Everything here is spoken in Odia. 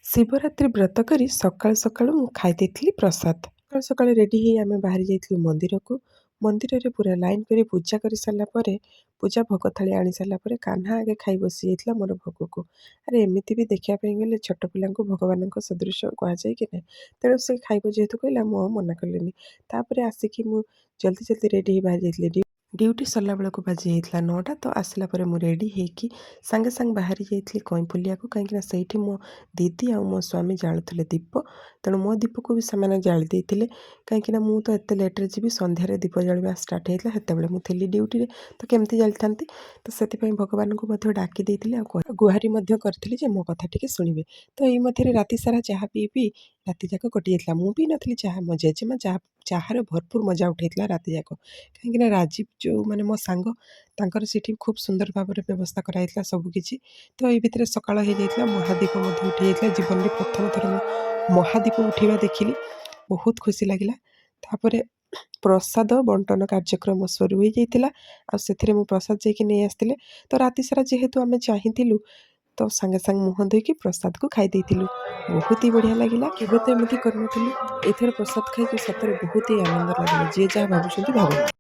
ଶିବରାତ୍ରି ବ୍ରତ କରି ସକାଳୁ ସକାଳୁ ମୁଁ ଖାଇ ଦେଇଥିଲି ପ୍ରସାଦ। ସକାଳୁ ସକାଳୁ ରେଡ଼ି ହେଇ ଆମେ ବାହାରି ଯାଇଥିଲୁ ମନ୍ଦିରକୁ। ମନ୍ଦିରରେ ପୁରା ଲାଇନ୍ କରି ପୂଜା କରିସାରିଲା ପରେ, ପୂଜା ଭୋଗ ଥାଳି ଆଣି ସାରିଲା ପରେ କାହ୍ନା ଆଗେ ଖାଇ ବସିଯାଇଥିଲା ମୋର ଭୋଗକୁ। ଆରେ ଏମିତି ବି ଦେଖିବା ପାଇଁ ଗଲେ ଛୋଟ ପିଲାଙ୍କୁ ଭଗବାନଙ୍କ ସଦୃଶ କୁହାଯାଏ କି ନାହିଁ? ତେଣୁ ସେ ଖାଇବ ଯେହେତୁ କହିଲା, ମୁଁ ଆଉ ମନା କଲିନି। ତାପରେ ଆସିକି ମୁଁ ଜଲ୍ଦି ଜଲ୍ଦି ରେଡ଼ି ହେଇ ବାହାରି ଯାଇଥିଲି। ଡ୍ୟୁଟି ସରିଲା ବେଳକୁ ବାଜି ଯାଇଥିଲା 9ଟା। ତ ଆସିଲା ପରେ ମୁଁ ରେଡ଼ି ହେଇକି ସାଙ୍ଗେ ସାଙ୍ଗେ ବାହାରି ଯାଇଥିଲି କଇଁପଲ୍ଲିଆକୁ, କାହିଁକିନା ସେଇଠି ମୋ ଦିଦି ଆଉ ମୋ ସ୍ୱାମୀ ଜାଳୁଥିଲେ ଦୀପ। ତେଣୁ ମୋ ଦୀପକୁ ବି ସେମାନେ ଜାଳି ଦେଇଥିଲେ, କାହିଁକିନା ମୁଁ ତ ଏତେ ଲେଟ୍ରେ ଯିବି। ସନ୍ଧ୍ୟାରେ ଦୀପ ଜାଳିବା ଷ୍ଟାର୍ଟ ହେଇଥିଲା, ସେତେବେଳେ ମୁଁ ଥିଲି ଡ୍ୟୁଟିରେ, ତ କେମିତି ଜାଳିଥାନ୍ତି? ତ ସେଥିପାଇଁ ଭଗବାନଙ୍କୁ ମଧ୍ୟ ଡାକି ଦେଇଥିଲି ଆଉ ଗୁହାରି ମଧ୍ୟ କରିଥିଲି ଯେ ମୋ କଥା ଟିକେ ଶୁଣିବେ। ତ ଏଇ ମଧ୍ୟରେ ରାତି ସାରା ଚାହା ପିଇ ପିଇ ରାତି ଯାକ କଟିଯାଇଥିଲା। ମୁଁ ପିଇ ନଥିଲି ଚାହା, ମୋ ଜେଜେମା ଚାହାର ଭରପୁର ମଜା ଉଠାଇଥିଲା ରାତି ଯାକ। କାହିଁକିନା ରାଜୀବ ମାନେ ମୋ ସାଙ୍ଗ, ତାଙ୍କର ସେଠି ଖୁବ୍ ସୁନ୍ଦର ଭାବରେ ବ୍ୟବସ୍ଥା କରାଯାଇଥିଲା ସବୁକିଛି। ତ ଏଇ ଭିତରେ ସକାଳ ହେଇଯାଇଥିଲା, ମହାଦୀପ ମଧ୍ୟ ଉଠିଯାଇଥିଲା। ଜୀବନରେ ପ୍ରଥମ ଥର ମୁଁ ମହାଦୀପ ଉଠିବା ଦେଖିଲି, ବହୁତ ଖୁସି ଲାଗିଲା। ତାପରେ ପ୍ରସାଦ ବଣ୍ଟନ କାର୍ଯ୍ୟକ୍ରମ ଶୁରୁ ହୋଇଯାଇଥିଲା, ଆଉ ସେଥିରେ ମୁଁ ପ୍ରସାଦ ଯାଇକି ନେଇ ଆସିଥିଲେ। ତ ରାତି ସାରା ଯେହେତୁ ଆମେ ଚାହିଁଥିଲୁ, ତ ସାଙ୍ଗେ ସାଙ୍ଗେ ମୁହଁ ଧୋଇକି ପ୍ରସାଦକୁ ଖାଇ ଦେଇଥିଲୁ। ବହୁତ ହି ବଢ଼ିଆ ଲାଗିଲା, କେବେ ତ ଏମିତି କରିନଥିଲୁ। ଏଇଥର ପ୍ରସାଦ ଖାଇକି ସତରେ ବହୁତ ହି ଆନନ୍ଦ ଲାଗିଲା। ଯିଏ ଯାହା ଭାବୁଛନ୍ତି ଭାବନ୍ତୁ।